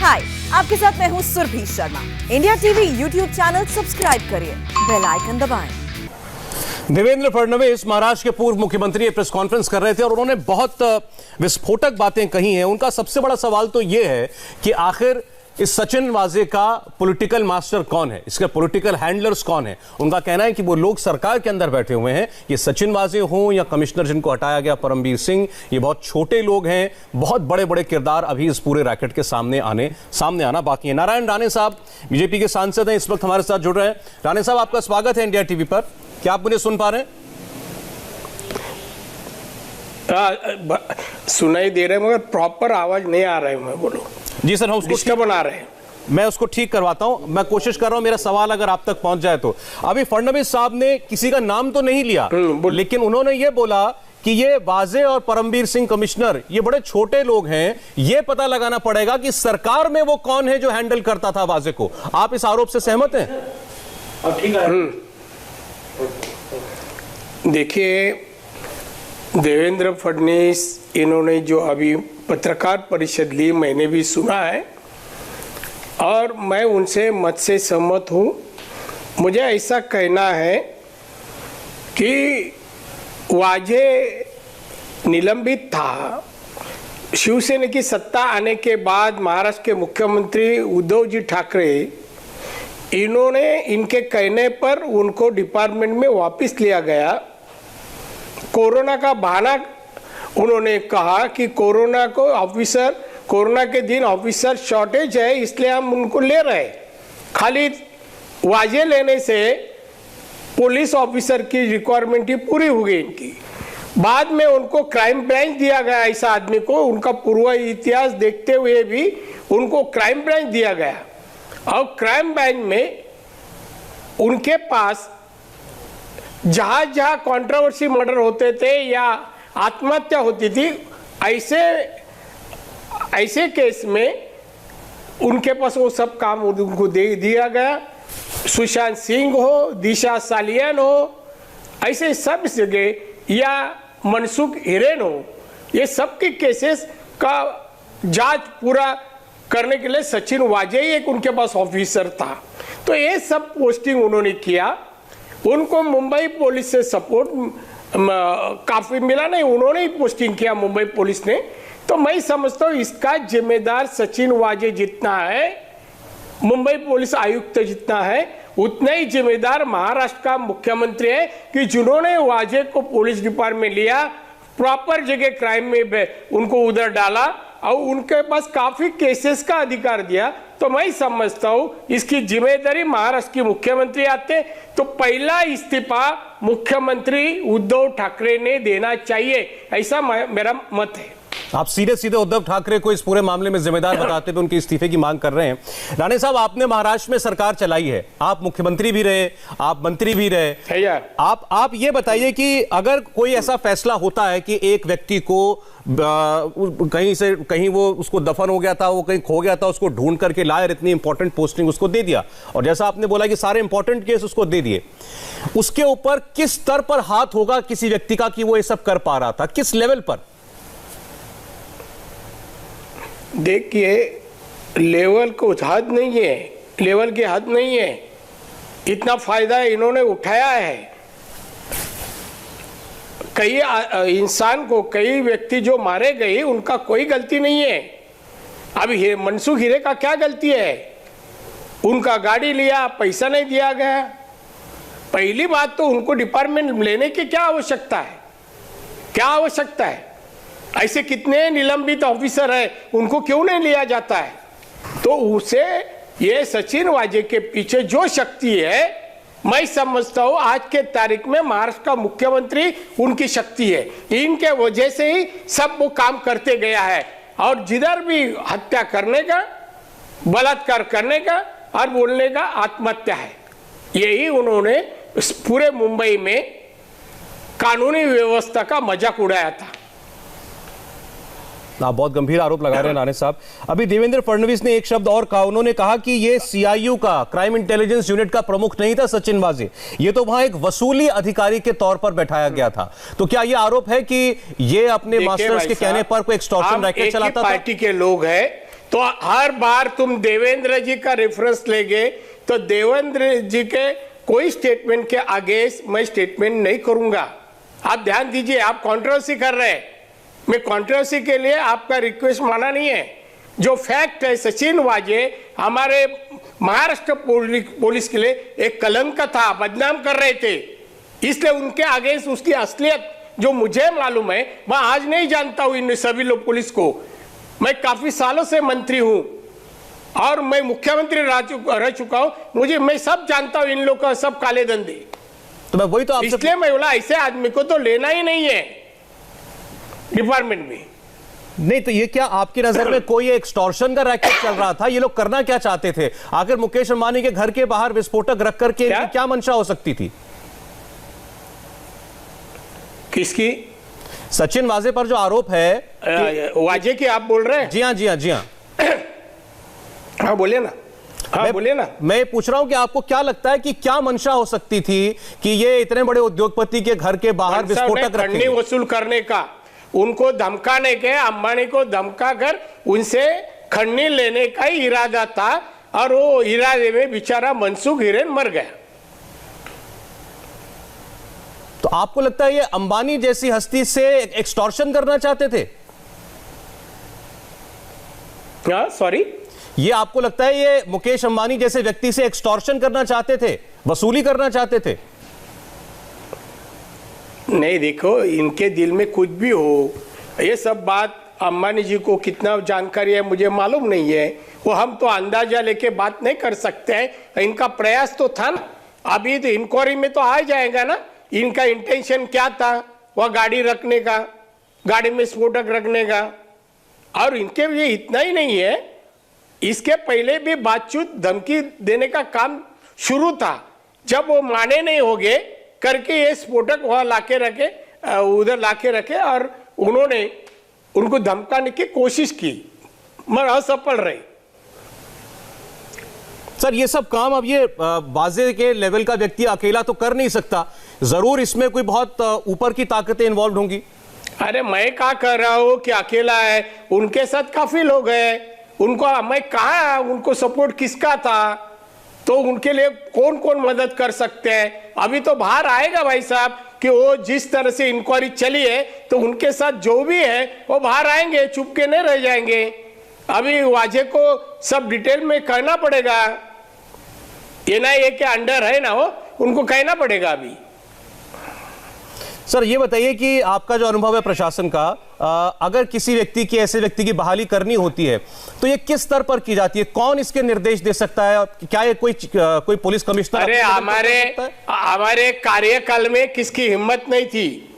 हाय, आपके साथ मैं हूँ Surabhi Sharma. India TV YouTube channel subscribe करिए, बेल आइकन दबाएं। देवेंद्र फडणवीस महाराष्ट्र के पूर्व मुख्यमंत्री प्रेस कॉन्फ्रेंस कर रहे थे और उन्होंने बहुत विस्फोटक बातें कही हैं। उनका सबसे बड़ा सवाल तो यह है कि आखिर इस सचिन वाजे का पॉलिटिकल मास्टर कौन है, इसके पॉलिटिकल हैंडलर्स कौन है। उनका कहना है कि वो लोग सरकार के अंदर बैठे हुए हैं, ये सचिन वाजे हों या कमिश्नर जिनको हटाया गया परमबीर सिंह, ये बहुत छोटे लोग हैं। बहुत बड़े बड़े किरदार अभी इस पूरे रैकेट के सामने आना बाकी है। नारायण राणे साहब बीजेपी के सांसद हैं, इस वक्त हमारे साथ जुड़ रहे हैं। राणे साहब, आपका स्वागत है इंडिया टीवी पर। क्या आप मुझे सुन पा रहे हैं? सुनाई दे रहे हैं मगर प्रॉपर आवाज नहीं आ रहा है। मैं बोलो जी सर, हम उसको डिस्टर्ब बना रहे हैं। मैं उसको ठीक करवाता हूं। मैं कोशिश कर रहा हूं मेरा सवाल अगर आप तक पहुंच जाए तो। अभी फडणवीस साहब ने किसी का नाम तो नहीं लिया, लेकिन उन्होंने ये बोला कि ये वाजे और परमबीर सिंह कमिश्नर ये बड़े छोटे लोग हैं, ये पता लगाना पड़ेगा कि सरकार में वो कौन है जो हैंडल करता था वाजे को। आप इस आरोप से सहमत हैं? ठीक है। देखिए, देवेंद्र फडणवीस इन्होंने जो अभी पत्रकार परिषद ली, मैंने भी सुना है और मैं उनसे मत से सहमत हूँ। मुझे ऐसा कहना है कि वाजे निलंबित था। शिवसेना की सत्ता आने के बाद महाराष्ट्र के मुख्यमंत्री उद्धव जी ठाकरे, इन्होंने इनके कहने पर उनको डिपार्टमेंट में वापस लिया गया। कोरोना का बहाना उन्होंने कहा कि कोरोना के दिन ऑफिसर शॉर्टेज है, इसलिए हम उनको ले रहे। खाली वाजे लेने से पुलिस ऑफिसर की रिक्वायरमेंट ही पूरी हो गई इनकी। बाद में उनको क्राइम ब्रांच दिया गया, ऐसा आदमी को उनका पूर्व इतिहास देखते हुए भी उनको क्राइम ब्रांच दिया गया। और क्राइम ब्रांच में उनके पास जहां जहां कंट्रोवर्सी मर्डर होते थे या आत्महत्या होती थी, ऐसे केस में उनके पास वो सब काम उनको दे दिया गया। सुशांत सिंह हो, दिशा सालियान हो, ऐसे सब जगह, या मनसुख हिरेन हो, ये सब के केसेस का जांच पूरा करने के लिए सचिन वाजे ही एक उनके पास ऑफिसर था। तो ये सब पोस्टिंग उन्होंने किया। उनको मुंबई पुलिस से सपोर्ट काफी मिला नहीं, उन्होंने ही पोस्टिंग किया मुंबई पुलिस ने। तो मैं समझता हूँ इसका जिम्मेदार सचिन वाजे जितना है, मुंबई पुलिस आयुक्त जितना है, उतना ही जिम्मेदार महाराष्ट्र का मुख्यमंत्री है कि जिन्होंने वाजे को पुलिस डिपार्टमेंट लिया, प्रॉपर जगह क्राइम में उनको उधर डाला और उनके पास काफी केसेस का अधिकार दिया। तो मैं समझता हूं इसकी जिम्मेदारी महाराष्ट्र के मुख्यमंत्री आते तो पहला इस्तीफा मुख्यमंत्री उद्धव ठाकरे ने देना चाहिए, ऐसा मेरा मत है। आप सीधे सीधे उद्धव ठाकरे को इस पूरे मामले में जिम्मेदार बताते हुए उनके इस्तीफे की मांग कर रहे हैं। राणे साहब, आपने महाराष्ट्र में सरकार चलाई है, आप मुख्यमंत्री भी रहे, आप मंत्री भी रहे। आप ये बताइए कि अगर कोई ऐसा फैसला होता है कि एक व्यक्ति को कहीं से कहीं वो उसको दफन हो गया था, वो कहीं खो गया था, उसको ढूंढ करके लाए, इतनी इंपॉर्टेंट पोस्टिंग उसको दे दिया, और जैसा आपने बोला कि सारे इंपॉर्टेंट केस उसको दे दिए, उसके ऊपर किस स्तर पर हाथ होगा किसी व्यक्ति का कि वो ये सब कर पा रहा था, किस लेवल पर? देखिए, लेवल को हद नहीं है, लेवल की हद नहीं है। इतना फायदा इन्होंने उठाया है। कई इंसान को, कई व्यक्ति जो मारे गए, उनका कोई गलती नहीं है। अब मनसुख हिरे का क्या गलती है? उनका गाड़ी लिया, पैसा नहीं दिया गया। पहली बात तो उनको डिपार्टमेंट लेने की क्या आवश्यकता है? क्या आवश्यकता है? ऐसे कितने निलंबित ऑफिसर है, उनको क्यों नहीं लिया जाता है? तो उसे ये सचिन वाजे के पीछे जो शक्ति है, मैं समझता हूं आज के तारीख में महाराष्ट्र का मुख्यमंत्री उनकी शक्ति है। इनके वजह से ही सब वो काम करते गया है। और जिधर भी हत्या करने का, बलात्कार करने का और बोलने का आत्महत्या है, यही उन्होंने पूरे मुंबई में कानूनी व्यवस्था का मजाक उड़ाया था। आप बहुत गंभीर आरोप लगा रहे हैं राणे साहब। अभी देवेंद्र फडणवीस ने एक शब्द और कहा, उन्होंने कहा कि ये सीआईयू का, क्राइम इंटेलिजेंस यूनिट का प्रमुख नहीं था सचिन वाजे, ये तो वहां एक वसूली अधिकारी के तौर पर बैठाया गया था। तो क्या ये आरोप है कि ये अपने मास्टर्स के कहने पर कोई एक्सटॉर्शन रैकेट चलाता था? पार्टी के लोग हैं, तो हर बार तुम देवेंद्र जी का रेफरेंस लेंगे तो देवेंद्र जी के कोई स्टेटमेंट के आगे मैं स्टेटमेंट नहीं करूंगा। आप ध्यान दीजिए, आप कंट्रोवर्सी कर रहे हैं। मैं कंट्रोवर्सी के लिए आपका रिक्वेस्ट माना नहीं है। जो फैक्ट है, सचिन वाजे हमारे महाराष्ट्र पुलिस के लिए एक कलंक था, बदनाम कर रहे थे, इसलिए उनके आगे उसकी असलियत जो मुझे मालूम है मैं आज नहीं जानता हूं इन सभी लोग पुलिस को। मैं काफी सालों से मंत्री हूं और मैं मुख्यमंत्री रह चुका हूं, मैं सब जानता हूं इन लोग का सब काले धंधे। तो मैं वही तो आपसे इसलिए मैं बोला ऐसे आदमी को तो लेना ही नहीं है डिपार्टमेंट में। नहीं तो ये क्या आपकी नजर में कोई एक्सटॉर्शन का रैकेट चल रहा था? ये लोग करना क्या चाहते थे? आखिर मुकेश अंबानी के घर के बाहर विस्फोटक रख करके क्या मंशा हो सकती थी? किसकी? सचिन वाजे पर जो आरोप है वाजे की आप बोल रहे हैं? जी हाँ, जी हाँ, जी हाँ। हाँ बोलिए ना, हाँ बोलिए ना। मैं पूछ रहा हूं कि आपको क्या लगता है कि क्या मंशा हो सकती थी कि ये इतने बड़े उद्योगपति के घर के बाहर विस्फोटक रखेंगे? वसूल करने का, उनको धमकाने के, अंबानी को धमका कर उनसे खंडनी लेने का ही इरादा था और वो इरादे में बेचारा मनसुख हिरेन मर गया। तो आपको लगता है ये अंबानी जैसी हस्ती से एक्सटॉर्शन करना चाहते थे? सॉरी, ये आपको लगता है ये मुकेश अंबानी जैसे व्यक्ति से एक्सटॉर्शन करना चाहते थे, वसूली करना चाहते थे? नहीं, देखो इनके दिल में कुछ भी हो, ये सब बात अंबानी जी को कितना जानकारी है मुझे मालूम नहीं है। वो हम तो अंदाजा लेके बात नहीं कर सकते हैं। इनका प्रयास तो था ना, अभी तो इंक्वायरी में तो आ जाएगा ना इनका इंटेंशन क्या था, वह गाड़ी रखने का, गाड़ी में स्फोटक रखने का। और इनके लिए इतना ही नहीं है, इसके पहले भी बातचीत धमकी देने का काम शुरू था। जब वो माने नहीं होगे करके ये स्फोटक वहां लाके रखे, उधर लाके रखे और उन्होंने उनको धमकाने की कोशिश की मगर असफल रहे। सर ये सब काम अब ये वाजे के लेवल का व्यक्ति अकेला तो कर नहीं सकता, जरूर इसमें कोई बहुत ऊपर की ताकतें इन्वॉल्व होंगी। अरे मैं क्या कर रहा हूं कि अकेला है, उनके साथ काफी लोग हैं। उनको मैं कहा, उनको सपोर्ट किसका था, तो उनके लिए कौन कौन मदद कर सकते हैं। अभी तो बाहर आएगा भाई साहब कि वो जिस तरह से इंक्वायरी चली है तो उनके साथ जो भी है वो बाहर आएंगे, चुप के नहीं रह जाएंगे। अभी वाजे को सब डिटेल में कहना पड़ेगा, एनआईए के अंडर है ना वो, उनको कहना पड़ेगा अभी। सर ये बताइए कि आपका जो अनुभव है प्रशासन का, अगर किसी व्यक्ति की, ऐसे व्यक्ति की बहाली करनी होती है तो ये किस स्तर पर की जाती है? कौन इसके निर्देश दे सकता है? क्या ये कोई पुलिस कमिश्नर? अरे हमारे कार्यकाल में किसकी हिम्मत नहीं थी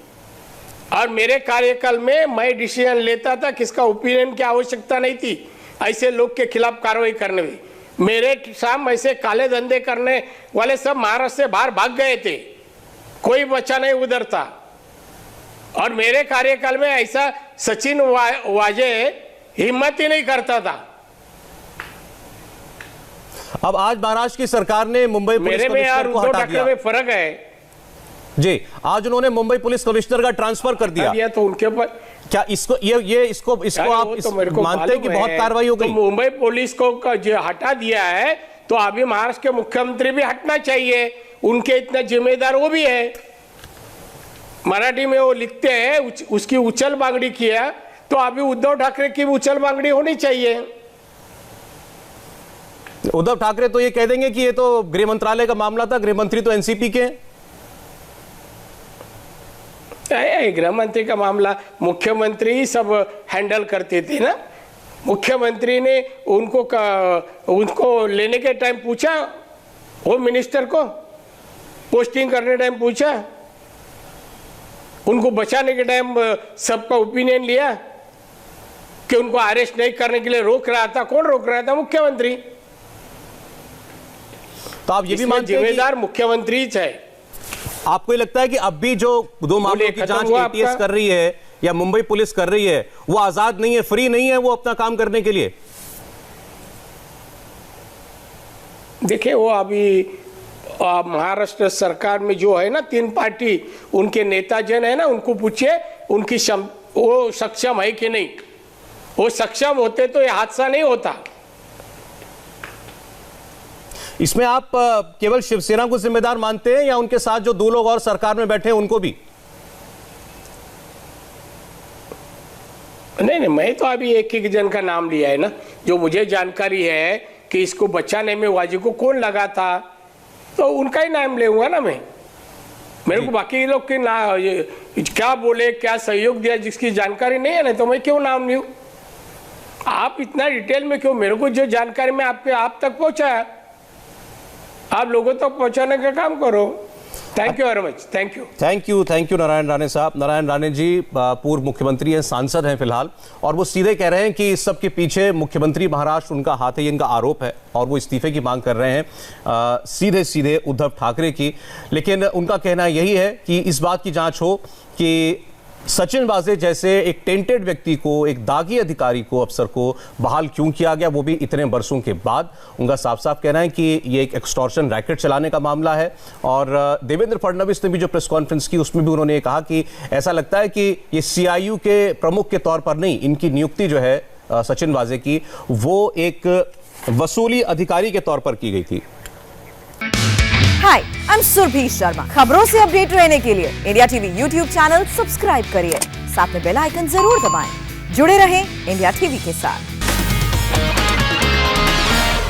और मेरे कार्यकाल में मैं डिसीजन लेता था, किसका ओपिनियन की आवश्यकता नहीं थी ऐसे लोग के खिलाफ कार्रवाई करने में। मेरे सामने ऐसे काले धंधे करने वाले सब महाराष्ट्र से बाहर भाग गए थे, कोई बचा नहीं उधर था। और मेरे कार्यकाल में ऐसा सचिन वाजे हिम्मत ही नहीं करता था। अब आज महाराष्ट्र की सरकार ने मुंबई पुलिस कमिश्नर को हटा दिया। में फर्क है जी, आज उन्होंने मुंबई पुलिस कमिश्नर का ट्रांसफर कर दिया तो उनके ऊपर क्या इसको आप तो मानते हैं कि बहुत कार्रवाई हो गई? तो मुंबई पुलिस को जो हटा दिया है तो अभी महाराष्ट्र के मुख्यमंत्री भी हटना चाहिए, उनके इतना जिम्मेदार वो भी है। मराठी में वो लिखते हैं उसकी उछल बांगड़ी किया, तो अभी उद्धव ठाकरे की भी उछल बांगड़ी होनी चाहिए। उद्धव ठाकरे तो ये कह देंगे कि ये तो गृह मंत्रालय का मामला था, गृह मंत्री तो एनसीपी के। गृह मंत्री का मामला मुख्यमंत्री ही सब हैंडल करते थे ना। मुख्यमंत्री ने उनको लेने के टाइम पूछा, होम मिनिस्टर को पोस्टिंग करने टाइम पूछा, उनको बचाने के टाइम सबका ओपिनियन लिया कि उनको अरेस्ट नहीं करने के लिए रोक रहा था। कौन रोक रहा था? मुख्यमंत्री। तो आप ये भी मानते हैं जिम्मेदार मुख्यमंत्री है। आपको ये लगता है कि अब भी जो दो मामलों की जांच एटीएस कर रही है या मुंबई पुलिस कर रही है वो आजाद नहीं है, फ्री नहीं है वो अपना काम करने के लिए? देखिए वो अभी महाराष्ट्र सरकार में जो है ना 3 पार्टी, उनके नेता जन है ना, उनको पूछिए उनकी वो सक्षम है कि नहीं। वो सक्षम होते तो ये हादसा नहीं होता। इसमें आप केवल शिवसेना को जिम्मेदार मानते हैं या उनके साथ जो 2 लोग और सरकार में बैठे हैं उनको भी? नहीं, मैं तो अभी एक एक जन का नाम लिया है ना। जो मुझे जानकारी है कि इसको बचाने में वाजी को कौन लगा था, तो उनका ही नाम लेऊंगा ना मैं। मेरे को बाकी लोग के ना क्या बोले, क्या सहयोग दिया, जिसकी जानकारी नहीं है ना, तो मैं क्यों नाम लूं? आप इतना डिटेल में क्यों? मेरे को जो जानकारी में आप तक पहुंचाया, आप लोगों तक पहुंचाने का काम करो। Thank you very much. Thank you Narayan Rane साहब। नारायण राणे जी पूर्व मुख्यमंत्री हैं, सांसद हैं फिलहाल, और वो सीधे कह रहे हैं कि इस सब के पीछे मुख्यमंत्री महाराष्ट्र उनका हाथ है, ये इनका आरोप है, और वो इस्तीफे की मांग कर रहे हैं सीधे सीधे उद्धव ठाकरे की। लेकिन उनका कहना यही है कि इस बात की जांच हो कि सचिन वाजे जैसे एक टेंटेड व्यक्ति को, एक दागी अधिकारी को, अफसर को बहाल क्यों किया गया, वो भी इतने बरसों के बाद। उनका साफ साफ कहना है कि ये एक एक्सटॉर्शन रैकेट चलाने का मामला है। और देवेंद्र फडणवीस ने भी जो प्रेस कॉन्फ्रेंस की उसमें भी उन्होंने ये कहा कि ऐसा लगता है कि ये CIU के प्रमुख के तौर पर नहीं, इनकी नियुक्ति जो है सचिन वाजे की, वो एक वसूली अधिकारी के तौर पर की गई थी। हाय, आई एम सुरभि शर्मा। खबरों से अपडेट रहने के लिए India TV YouTube channel subscribe करिए, साथ में बेल आइकन जरूर दबाएं। जुड़े रहें इंडिया टीवी के साथ।